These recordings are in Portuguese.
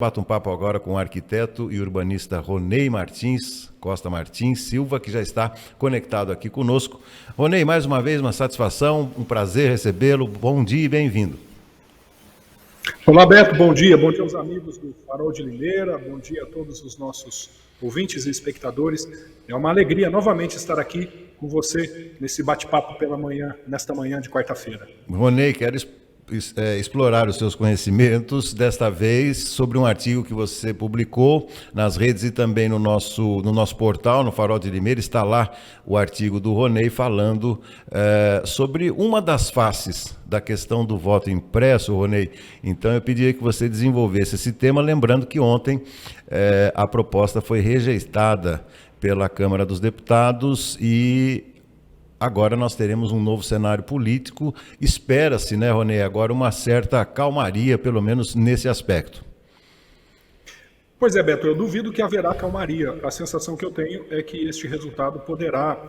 Bato um papo agora com o arquiteto e urbanista Ronei Martins, Costa Martins Silva, que já está conectado aqui conosco. Ronei, mais uma vez, uma satisfação, um prazer recebê-lo. Bom dia e bem-vindo. Olá, Beto, bom dia. Bom dia aos amigos do Farol de Limeira, bom dia a todos os nossos ouvintes e espectadores. É uma alegria novamente estar aqui com você nesse bate-papo pela manhã, nesta manhã de quarta-feira. Ronei, quero explorar os seus conhecimentos, desta vez sobre um artigo que você publicou nas redes e também no nosso portal, no Farol de Limeira. Está lá o artigo do Ronei falando sobre uma das faces da questão do voto impresso, Ronei. Então eu pediria que você desenvolvesse esse tema, lembrando que ontem a proposta foi rejeitada pela Câmara dos Deputados e agora nós teremos um novo cenário político. Espera-se, né, Ronei, agora uma certa calmaria, pelo menos nesse aspecto. Pois é, Beto, eu duvido que haverá calmaria. A sensação que eu tenho é que este resultado poderá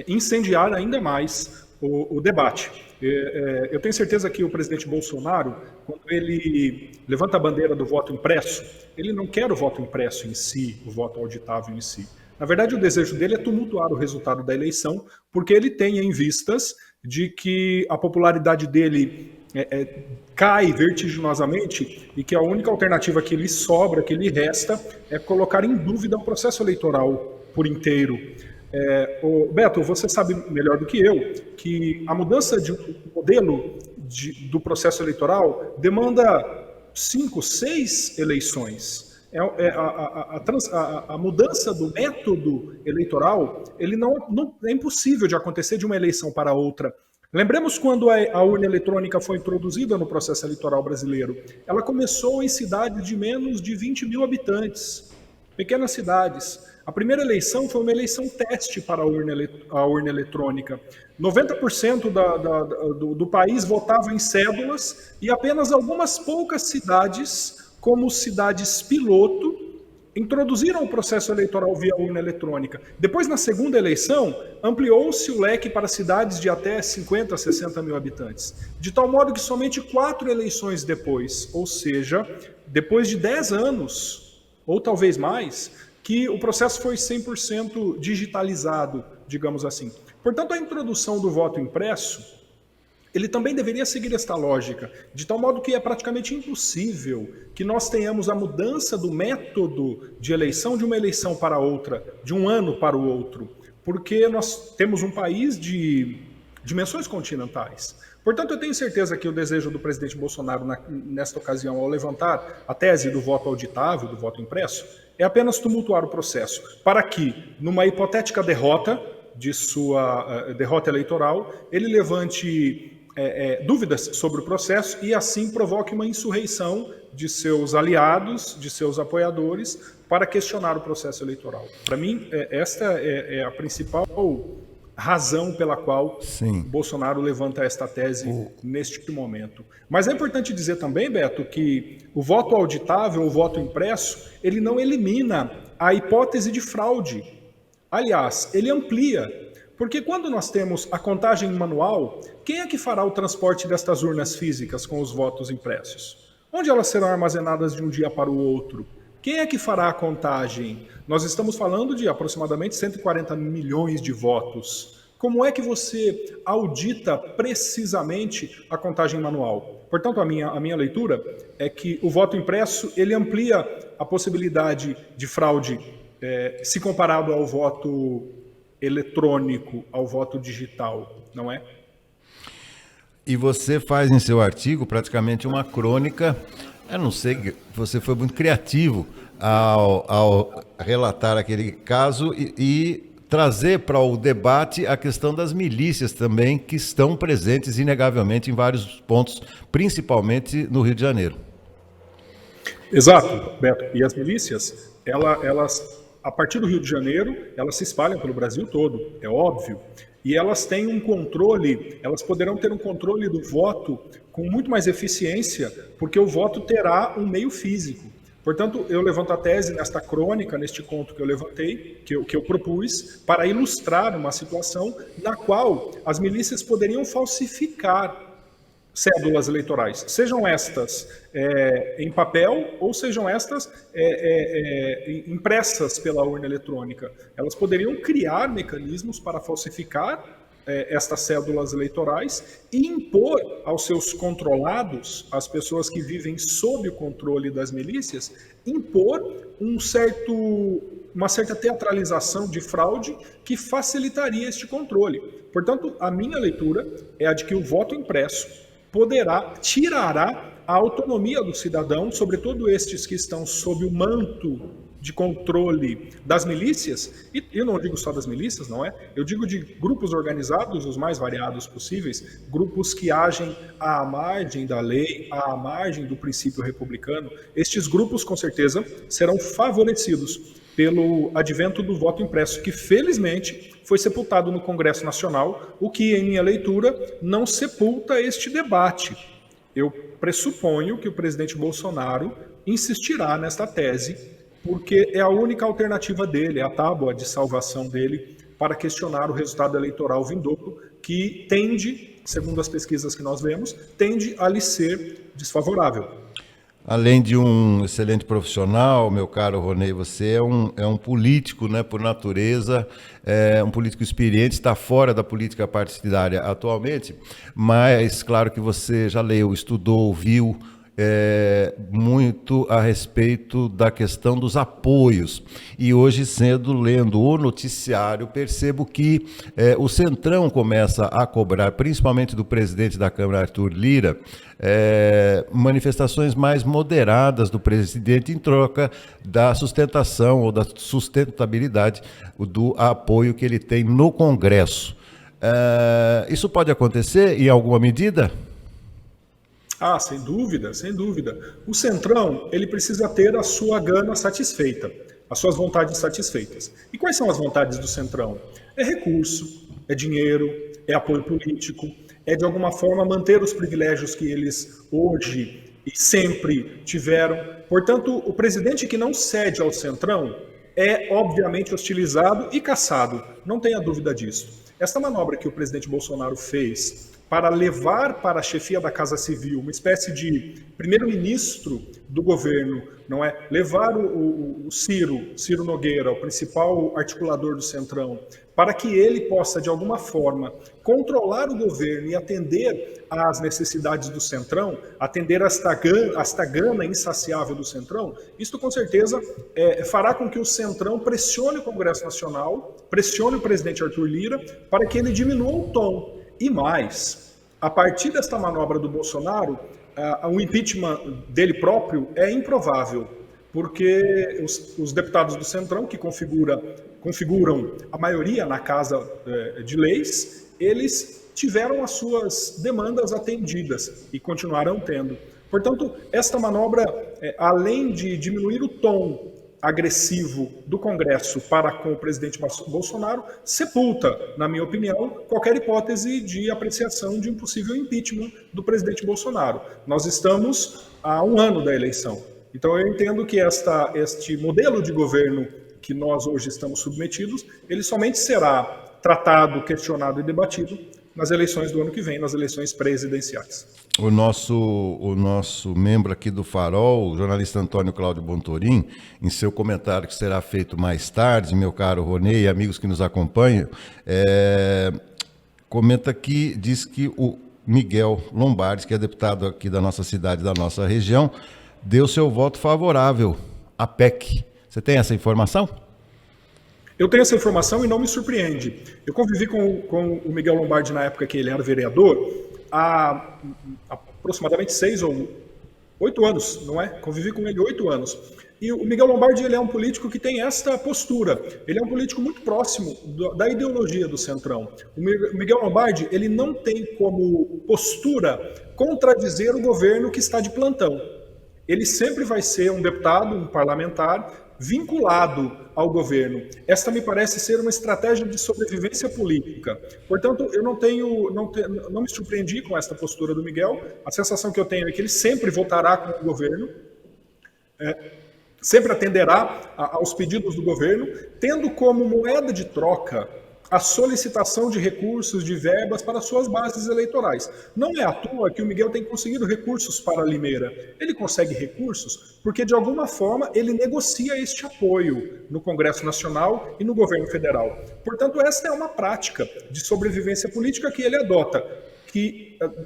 incendiar ainda mais o debate. Eu tenho certeza que o presidente Bolsonaro, quando ele levanta a bandeira do voto impresso, ele não quer o voto impresso em si, o voto auditável em si. Na verdade, o desejo dele é tumultuar o resultado da eleição, porque ele tem em vistas de que a popularidade dele cai vertiginosamente e que a única alternativa que lhe sobra, que lhe resta, é colocar em dúvida o processo eleitoral por inteiro. Beto, você sabe melhor do que eu que a mudança de um modelo do processo eleitoral demanda 5, 6 eleições. A mudança do método eleitoral não é impossível de acontecer de uma eleição para outra. Lembremos quando a urna eletrônica foi introduzida no processo eleitoral brasileiro. Ela começou em cidades de menos de 20 mil habitantes, pequenas cidades. A primeira eleição foi uma eleição teste para a urna eletrônica. 90% do país votava em cédulas e apenas algumas poucas cidades, como cidades piloto, introduziram o processo eleitoral via urna eletrônica. Depois, na segunda eleição, ampliou-se o leque para cidades de até 50, 60 mil habitantes. De tal modo que somente 4 eleições depois, ou seja, depois de 10 anos, ou talvez mais, que o processo foi 100% digitalizado, digamos assim. Portanto, a introdução do voto impresso, ele também deveria seguir esta lógica, de tal modo que é praticamente impossível que nós tenhamos a mudança do método de eleição de uma eleição para outra, de um ano para o outro, porque nós temos um país de dimensões continentais. Portanto, eu tenho certeza que o desejo do presidente Bolsonaro, nesta ocasião, ao levantar a tese do voto auditável, do voto impresso, é apenas tumultuar o processo, para que, numa hipotética derrota de sua derrota eleitoral, ele levante dúvidas sobre o processo e assim provoque uma insurreição de seus aliados, de seus apoiadores, para questionar o processo eleitoral. Para mim, esta é a principal razão pela qual Bolsonaro levanta esta tese neste momento. Mas é importante dizer também, Beto, que o voto auditável, o voto impresso, ele não elimina a hipótese de fraude. Aliás, ele amplia. Porque quando nós temos a contagem manual, quem é que fará o transporte destas urnas físicas com os votos impressos? Onde elas serão armazenadas de um dia para o outro? Quem é que fará a contagem? Nós estamos falando de aproximadamente 140 milhões de votos. Como é que você audita precisamente a contagem manual? Portanto, a minha leitura é que o voto impresso ele amplia a possibilidade de fraude se comparado ao voto eletrônico, ao voto digital, não é? E você faz em seu artigo praticamente uma crônica. Eu não sei, você foi muito criativo ao relatar aquele caso e trazer para o debate a questão das milícias também, que estão presentes inegavelmente em vários pontos, principalmente no Rio de Janeiro. Exato, Beto. E as milícias, elas a partir do Rio de Janeiro, elas se espalham pelo Brasil todo, é óbvio. E elas têm um controle, elas poderão ter um controle do voto com muito mais eficiência, porque o voto terá um meio físico. Portanto, eu levanto a tese nesta crônica, neste conto que eu levantei, que eu propus, para ilustrar uma situação na qual as milícias poderiam falsificar cédulas eleitorais, sejam estas em papel ou sejam estas impressas pela urna eletrônica. Elas poderiam criar mecanismos para falsificar estas cédulas eleitorais e impor aos seus controlados, as pessoas que vivem sob o controle das milícias, impor uma certa teatralização de fraude que facilitaria este controle. Portanto, a minha leitura é a de que o voto impresso tirará a autonomia do cidadão, sobretudo estes que estão sob o manto de controle das milícias, e eu não digo só das milícias, não é? Eu digo de grupos organizados, os mais variados possíveis, grupos que agem à margem da lei, à margem do princípio republicano. Estes grupos, com certeza, serão favorecidos pelo advento do voto impresso, que felizmente foi sepultado no Congresso Nacional, o que, em minha leitura, não sepulta este debate. Eu pressuponho que o presidente Bolsonaro insistirá nesta tese, porque é a única alternativa dele, é a tábua de salvação dele para questionar o resultado eleitoral vindouro, que tende, segundo as pesquisas que nós vemos, tende a lhe ser desfavorável. Além de um excelente profissional, meu caro Ronei, você é um político, né, por natureza, um político experiente, está fora da política partidária atualmente, mas claro que você já leu, estudou, viu muito a respeito da questão dos apoios. E hoje cedo, lendo o noticiário, percebo que o Centrão começa a cobrar, principalmente do presidente da Câmara, Arthur Lira, manifestações mais moderadas do presidente em troca da sustentação ou da sustentabilidade do apoio que ele tem no Congresso. Isso pode acontecer em alguma medida? Ah, sem dúvida, sem dúvida. O Centrão, ele precisa ter a sua gana satisfeita, as suas vontades satisfeitas. E quais são as vontades do Centrão? É recurso, é dinheiro, é apoio político, é de alguma forma manter os privilégios que eles hoje e sempre tiveram. Portanto, o presidente que não cede ao Centrão é obviamente hostilizado e caçado, não tenha dúvida disso. Esta manobra que o presidente Bolsonaro fez para levar para a chefia da Casa Civil uma espécie de primeiro-ministro do governo, não é? Levar o Ciro Nogueira, o principal articulador do Centrão, para que ele possa, de alguma forma, controlar o governo e atender às necessidades do Centrão, atender a esta gana insaciável do Centrão, isto com certeza fará com que o Centrão pressione o Congresso Nacional, pressione o presidente Arthur Lira, para que ele diminua o tom. E mais, a partir desta manobra do Bolsonaro, o impeachment dele próprio é improvável, porque os deputados do Centrão, que configuram a maioria na Casa de Leis, eles tiveram as suas demandas atendidas e continuarão tendo. Portanto, esta manobra, além de diminuir o tom agressivo do Congresso para com o presidente Bolsonaro, sepulta, na minha opinião, qualquer hipótese de apreciação de um possível impeachment do presidente Bolsonaro. Nós estamos a 1 ano da eleição. Então eu entendo que este modelo de governo que nós hoje estamos submetidos, ele somente será tratado, questionado e debatido nas eleições do ano que vem, nas eleições presidenciais. O nosso membro aqui do Farol, o jornalista Antônio Cláudio Bontorim, em seu comentário que será feito mais tarde, meu caro Ronei e amigos que nos acompanham, comenta aqui, diz que o Miguel Lombardi, que é deputado aqui da nossa cidade, da nossa região, deu seu voto favorável à PEC. Você tem essa informação? Eu tenho essa informação e não me surpreende. Eu convivi com o Miguel Lombardi na época que ele era vereador, há aproximadamente 6 ou 8 anos, não é? Convivi com ele 8 anos. E o Miguel Lombardi, ele é um político que tem esta postura. Ele é um político muito próximo da ideologia do Centrão. O Miguel Lombardi, ele não tem como postura contradizer o governo que está de plantão. Ele sempre vai ser um deputado, um parlamentar, vinculado ao governo. Esta me parece ser uma estratégia de sobrevivência política. Portanto, eu não me surpreendi com esta postura do Miguel. A sensação que eu tenho é que ele sempre votará com o governo, sempre atenderá aos pedidos do governo, tendo como moeda de troca a solicitação de recursos, de verbas para suas bases eleitorais. Não é à toa que o Miguel tem conseguido recursos para Limeira. Ele consegue recursos porque, de alguma forma, ele negocia este apoio no Congresso Nacional e no governo federal. Portanto, esta é uma prática de sobrevivência política que ele adota,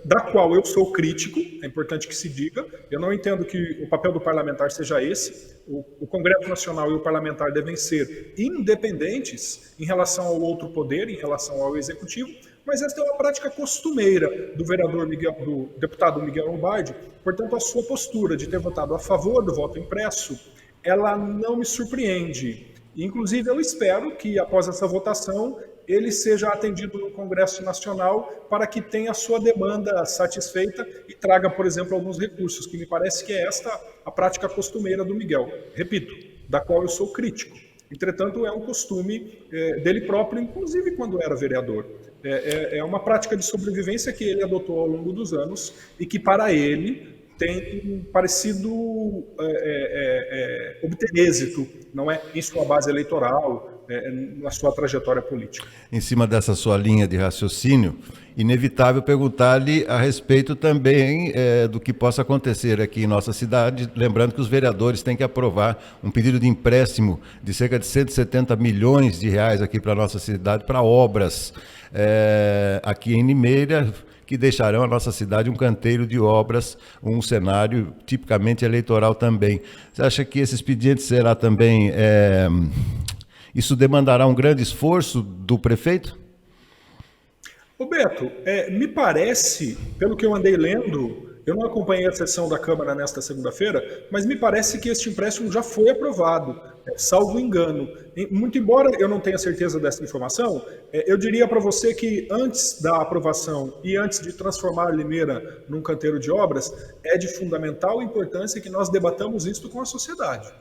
da qual eu sou crítico, é importante que se diga. Eu não entendo que o papel do parlamentar seja esse. O Congresso Nacional e o parlamentar devem ser independentes em relação ao outro poder, em relação ao executivo, mas esta é uma prática costumeira do do deputado Miguel Lombardi. Portanto, a sua postura de ter votado a favor do voto impresso, ela não me surpreende. Inclusive, eu espero que, após essa votação, ele seja atendido no Congresso Nacional para que tenha a sua demanda satisfeita e traga, por exemplo, alguns recursos, que me parece que é esta a prática costumeira do Miguel. Repito, da qual eu sou crítico. Entretanto, é um costume dele próprio, inclusive quando era vereador. É uma prática de sobrevivência que ele adotou ao longo dos anos e que, para ele, tem parecido obter êxito, não é, em sua base eleitoral, na sua trajetória política. Em cima dessa sua linha de raciocínio, inevitável perguntar-lhe a respeito também do que possa acontecer aqui em nossa cidade, lembrando que os vereadores têm que aprovar um pedido de empréstimo de cerca de 170 milhões de reais aqui para a nossa cidade, para obras aqui em Limeira, que deixarão a nossa cidade um canteiro de obras, um cenário tipicamente eleitoral também. Você acha que esse expediente será também... isso demandará um grande esforço do prefeito? Roberto, me parece, pelo que eu andei lendo, eu não acompanhei a sessão da Câmara nesta segunda-feira, mas me parece que este empréstimo já foi aprovado, salvo engano. Muito embora eu não tenha certeza dessa informação, eu diria para você que antes da aprovação e antes de transformar Limeira num canteiro de obras, é de fundamental importância que nós debatamos isto com a sociedade.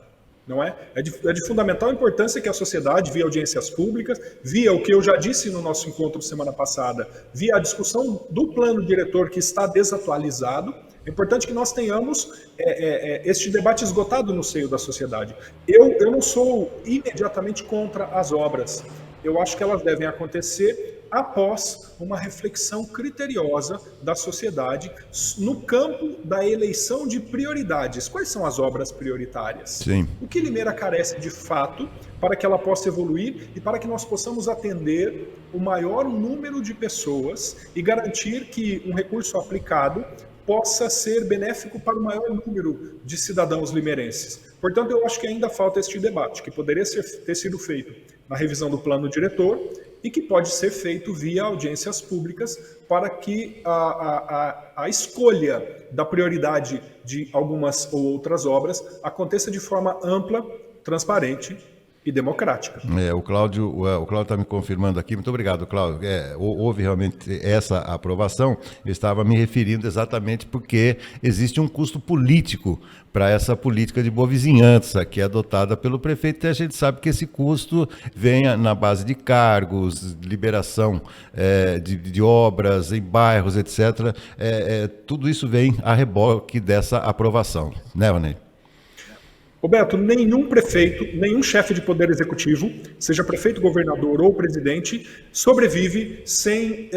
Não é? É de fundamental importância que a sociedade, via audiências públicas, via o que eu já disse no nosso encontro semana passada, via a discussão do plano diretor que está desatualizado, é importante que nós tenhamos este debate esgotado no seio da sociedade. Eu não sou imediatamente contra as obras. Eu acho que elas devem acontecer após uma reflexão criteriosa da sociedade no campo da eleição de prioridades. Quais são as obras prioritárias? Sim. O que Limeira carece de fato para que ela possa evoluir e para que nós possamos atender o maior número de pessoas e garantir que um recurso aplicado possa ser benéfico para o maior número de cidadãos limeirenses. Portanto, eu acho que ainda falta este debate, que poderia ter sido feito na revisão do plano diretor e que pode ser feito via audiências públicas para que a escolha da prioridade de algumas ou outras obras aconteça de forma ampla, transparente e democrática. O Cláudio está me confirmando aqui. Muito obrigado, Cláudio. Houve realmente essa aprovação. Eu estava me referindo exatamente porque existe um custo político para essa política de boa vizinhança que é adotada pelo prefeito, e a gente sabe que esse custo vem na base de cargos, liberação de obras em bairros, etc. Tudo isso vem a reboque dessa aprovação, né, Vanei? Roberto, nenhum prefeito, nenhum chefe de poder executivo, seja prefeito, governador ou presidente, sobrevive sem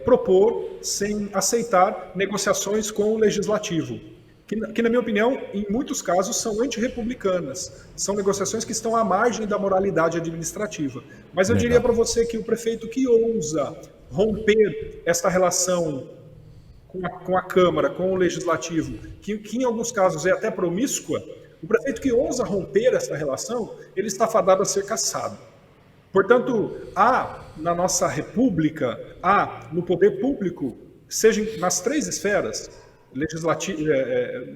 propor, sem aceitar negociações com o legislativo, que, na minha opinião, em muitos casos são antirrepublicanas, são negociações que estão à margem da moralidade administrativa. Mas eu diria para você que o prefeito que ousa romper esta relação com a Câmara, com o Legislativo, que em alguns casos é até promíscua, o prefeito que ousa romper essa relação, ele está fadado a ser cassado. Portanto, há na nossa república, há no poder público, seja nas três esferas,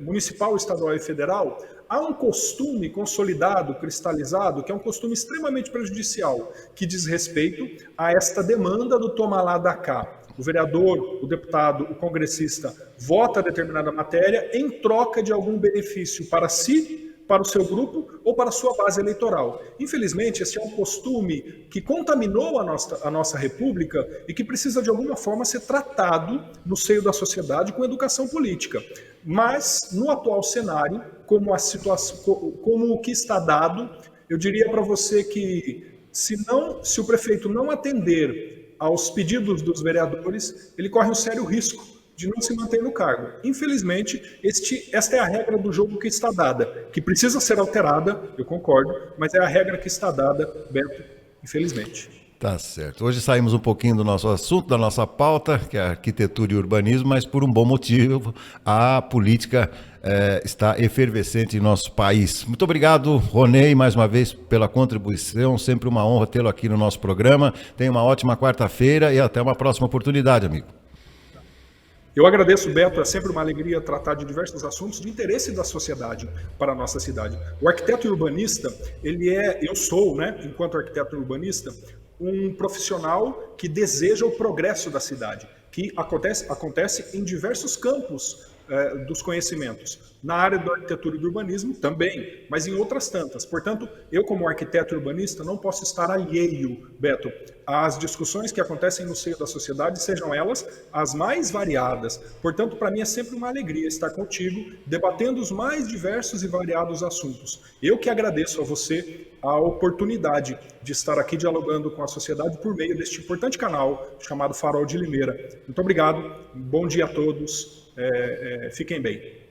municipal, estadual e federal, há um costume consolidado, cristalizado, que é um costume extremamente prejudicial, que diz respeito a esta demanda do toma lá da cá. O vereador, o deputado, o congressista vota determinada matéria em troca de algum benefício para si, para o seu grupo ou para a sua base eleitoral. Infelizmente, esse é um costume que contaminou a nossa república e que precisa de alguma forma ser tratado no seio da sociedade com educação política. Mas, no atual cenário, como o que está dado, eu diria para você que Se o prefeito não atender aos pedidos dos vereadores, ele corre um sério risco de não se manter no cargo. Infelizmente, esta é a regra do jogo que está dada, que precisa ser alterada, eu concordo, mas é a regra que está dada, Beto, infelizmente. Tá certo. Hoje saímos um pouquinho do nosso assunto, da nossa pauta, que é arquitetura e urbanismo, mas por um bom motivo, a política está efervescente em nosso país. Muito obrigado, Ronei, mais uma vez pela contribuição, sempre uma honra tê-lo aqui no nosso programa. Tenha uma ótima quarta-feira e até uma próxima oportunidade, amigo. Eu agradeço, Beto, é sempre uma alegria tratar de diversos assuntos de interesse da sociedade para a nossa cidade. O arquiteto urbanista, eu sou, né, enquanto arquiteto urbanista, um profissional que deseja o progresso da cidade, que acontece em diversos campos dos conhecimentos. Na área da arquitetura e do urbanismo também, mas em outras tantas. Portanto, eu como arquiteto urbanista não posso estar alheio, Beto, às discussões que acontecem no seio da sociedade, sejam elas as mais variadas. Portanto, para mim é sempre uma alegria estar contigo, debatendo os mais diversos e variados assuntos. Eu que agradeço a você a oportunidade de estar aqui dialogando com a sociedade por meio deste importante canal chamado Farol de Limeira. Muito obrigado, bom dia a todos, fiquem bem.